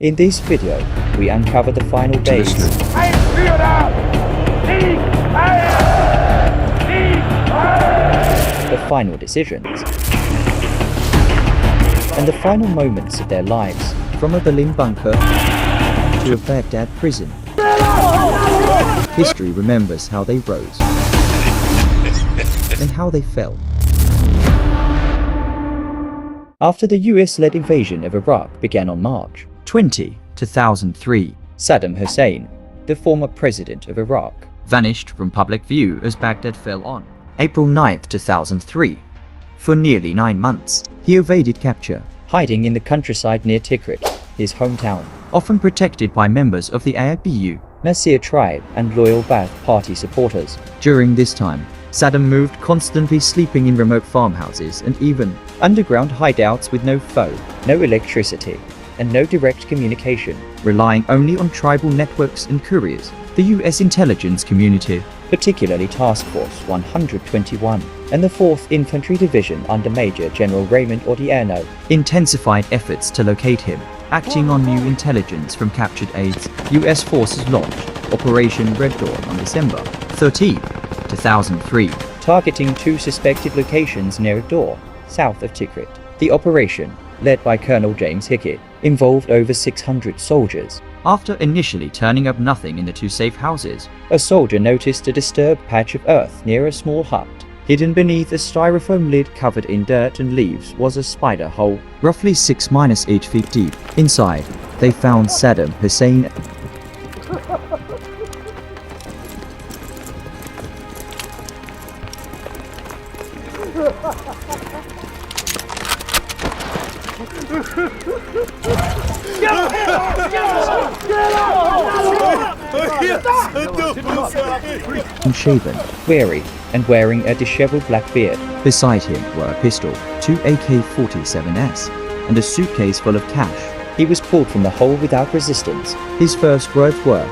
In this video, we uncover the final days, the final decisions, and the final moments of their lives, from a Berlin bunker to a Baghdad prison. History remembers how they rose and how they fell. After the US-led invasion of Iraq began on March 20, 2003, Saddam Hussein, the former president of Iraq, vanished from public view as Baghdad fell on April 9, 2003. For nearly 9 months, he evaded capture, hiding in the countryside near Tikrit, his hometown, often protected by members of the Ayakbu, Nasir tribe and loyal Ba'ath Party supporters. During this time, Saddam moved, constantly sleeping in remote farmhouses and even underground hideouts with no phone, no electricity, and no direct communication, relying only on tribal networks and couriers. The US intelligence community, particularly Task Force 121 and the 4th Infantry Division under Major General Raymond Odierno, intensified efforts to locate him. Acting on new intelligence from captured aides, US forces launched Operation Red Dawn on December 13, 2003, targeting 2 suspected locations near Dor, south of Tikrit. The operation, led by Colonel James Hickett, involved over 600 soldiers. After initially turning up nothing in the 2 safe houses, a soldier noticed a disturbed patch of earth near a small hut. Hidden beneath a styrofoam lid covered in dirt and leaves was a spider hole, roughly 6-8 feet deep. Inside, they found Saddam Hussein. Unshaven, weary, and wearing a disheveled black beard. Beside him were a pistol, 2 AK-47s, and a suitcase full of cash. He was pulled from the hole without resistance. His first words were,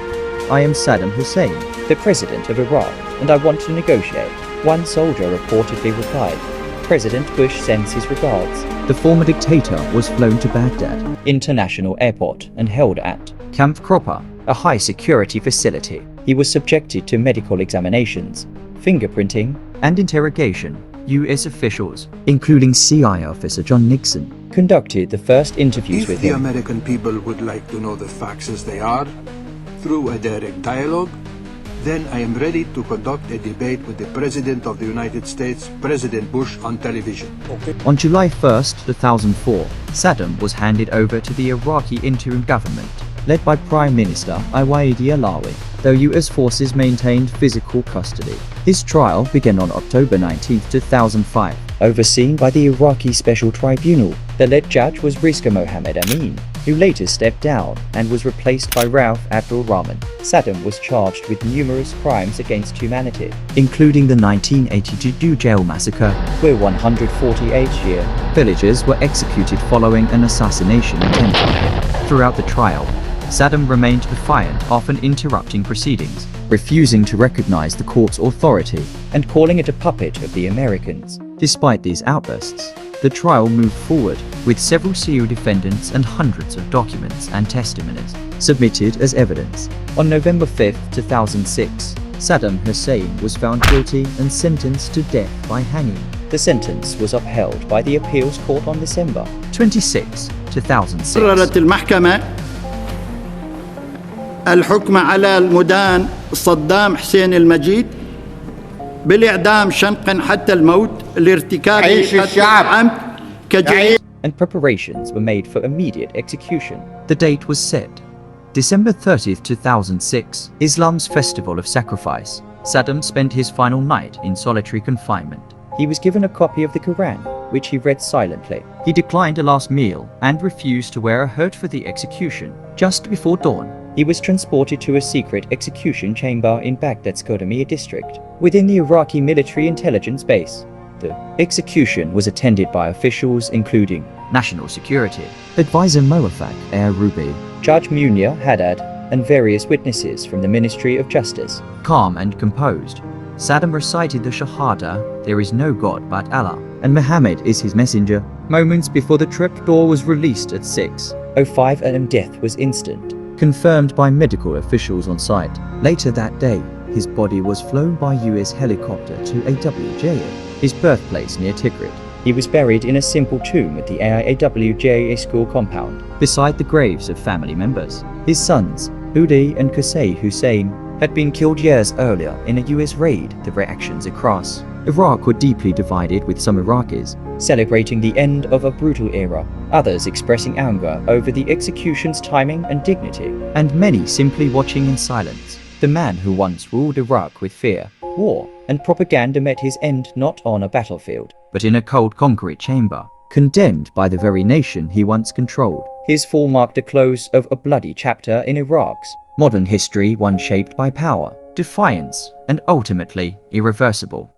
"I am Saddam Hussein, the president of Iraq, and I want to negotiate." One soldier reportedly replied, "President Bush sends his regards." The former dictator was flown to Baghdad International Airport and held at Camp Cropper, a high-security facility. He was subjected to medical examinations, fingerprinting, and interrogation. US officials, including CIA officer John Nixon, conducted the first interviews with him. If the American people would like to know the facts as they are, through a direct dialogue, then I am ready to conduct a debate with the President of the United States, President Bush, on television. On July 1, 2004, Saddam was handed over to the Iraqi interim government, led by Prime Minister Iwaidi Alawi, though US forces maintained physical custody. His trial began on October 19, 2005, overseen by the Iraqi Special Tribunal. The lead judge was Rizqa Mohammed Amin, who later stepped down and was replaced by Rauf Abdul Rahman. Saddam was charged with numerous crimes against humanity, including the 1982 jail massacre, where 148 Shia villagers were executed following an assassination attempt. Throughout the trial, Saddam remained defiant, often interrupting proceedings, refusing to recognize the court's authority, and calling it a puppet of the Americans. Despite these outbursts, the trial moved forward, with several CEO defendants and hundreds of documents and testimonies submitted as evidence. On November 5, 2006, Saddam Hussein was found guilty and sentenced to death by hanging. The sentence was upheld by the appeals court on December 26, 2006. قررت المحكمة الحكم على المدان صدام حسين المجيد بالإعدام شنقا حتى الموت لارتكاب قتل عمد كجريمة. And preparations were made for immediate execution. The date was set, December 30, 2006, Islam's festival of sacrifice. Saddam spent his final night in solitary confinement. He was given a copy of the Quran, which he read silently. He declined a last meal and refused to wear a hurt for the execution. Just before dawn, he was transported to a secret execution chamber in Baghdad's Kodamir district, within the Iraqi military intelligence base. The execution was attended by officials including National Security Advisor Mowaffaq Ruby, Judge Munir Haddad, and various witnesses from the Ministry of Justice. Calm and composed, Saddam recited the Shahada, "There is no God but Allah, and Muhammad is his messenger." Moments before the trapdoor was released at 6, 5 a.m. death was instant, confirmed by medical officials on site. Later that day, his body was flown by US helicopter to AWJA, his birthplace near Tikrit. He was buried in a simple tomb at the AWJA school compound, beside the graves of family members. His sons, Udi and Qusay Hussein, had been killed years earlier in a US raid. The reactions across Iraq were deeply divided, with some Iraqis celebrating the end of a brutal era, others expressing anger over the execution's timing and dignity, and many simply watching in silence. The man who once ruled Iraq with fear, war, and propaganda met his end not on a battlefield, but in a cold concrete chamber, condemned by the very nation he once controlled. His fall marked the close of a bloody chapter in Iraq's modern history, one shaped by power, defiance, and ultimately irreversible.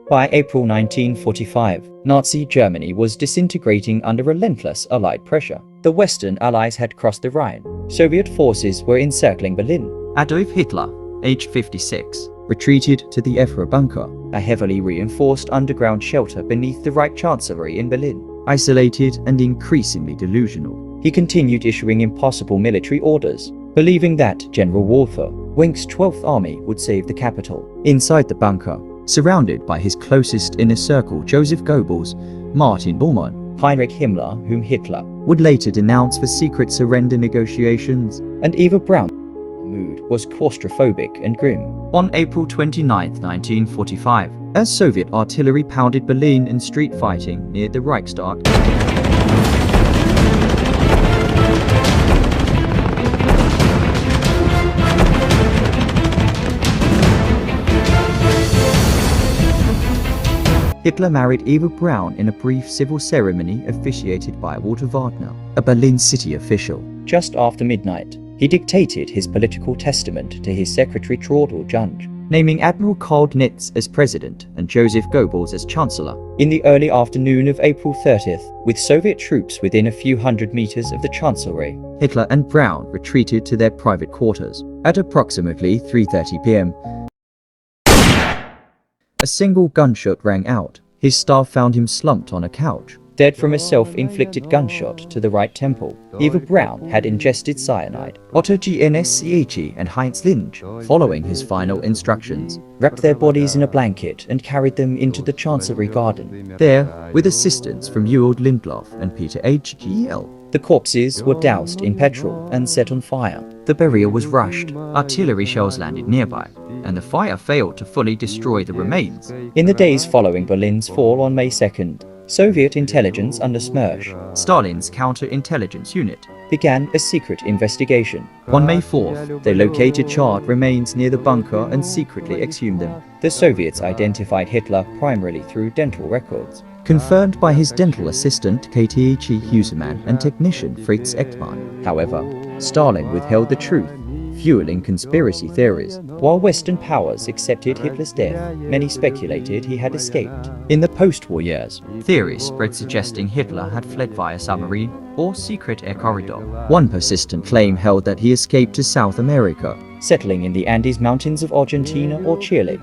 By April 1945, Nazi Germany was disintegrating under relentless Allied pressure. The Western Allies had crossed the Rhine. Soviet forces were encircling Berlin. Adolf Hitler, aged 56, retreated to the Efra bunker, a heavily reinforced underground shelter beneath the Reich Chancellery in Berlin. Isolated and increasingly delusional, he continued issuing impossible military orders, believing that General Walther Wink's 12th Army would save the capital. Inside the bunker, surrounded by his closest inner circle, Joseph Goebbels, Martin Bormann, Heinrich Himmler, whom Hitler would later denounce for secret surrender negotiations, and Eva Braun. The mood was claustrophobic and grim. On April 29, 1945, as Soviet artillery pounded Berlin and street fighting near the Reichstag, Hitler married Eva Braun in a brief civil ceremony officiated by Walter Wagner, a Berlin city official. Just after midnight, he dictated his political testament to his secretary Traudl Junge, naming Admiral Karl Nitz as president and Joseph Goebbels as chancellor. In the early afternoon of April 30th, with Soviet troops within a few hundred meters of the chancellery, Hitler and Braun retreated to their private quarters. At approximately 3:30 p.m., a single gunshot rang out. His staff found him slumped on a couch, dead from a self-inflicted gunshot to the right temple. Eva Braun had ingested cyanide. Otto Gnschy and Heinz Linge, following his final instructions, wrapped their bodies in a blanket and carried them into the Chancellery garden. There, with assistance from Ewald Lindlof and Peter H.G.L., the corpses were doused in petrol and set on fire. The burial was rushed. Artillery shells landed nearby, and the fire failed to fully destroy the remains. In the days following Berlin's fall on May 2nd, Soviet intelligence under Smersh, Stalin's counterintelligence unit, began a secret investigation. On May 4th, they located charred remains near the bunker and secretly exhumed them. The Soviets identified Hitler primarily through dental records, confirmed by his dental assistant K.T.H.E. Husemann and technician Fritz Eckmann. However, Stalin withheld the truth, fueling conspiracy theories. While Western powers accepted Hitler's death, many speculated he had escaped. In the post-war years, theories spread suggesting Hitler had fled via submarine or secret air corridor. One persistent claim held that he escaped to South America, settling in the Andes Mountains of Argentina or Chile.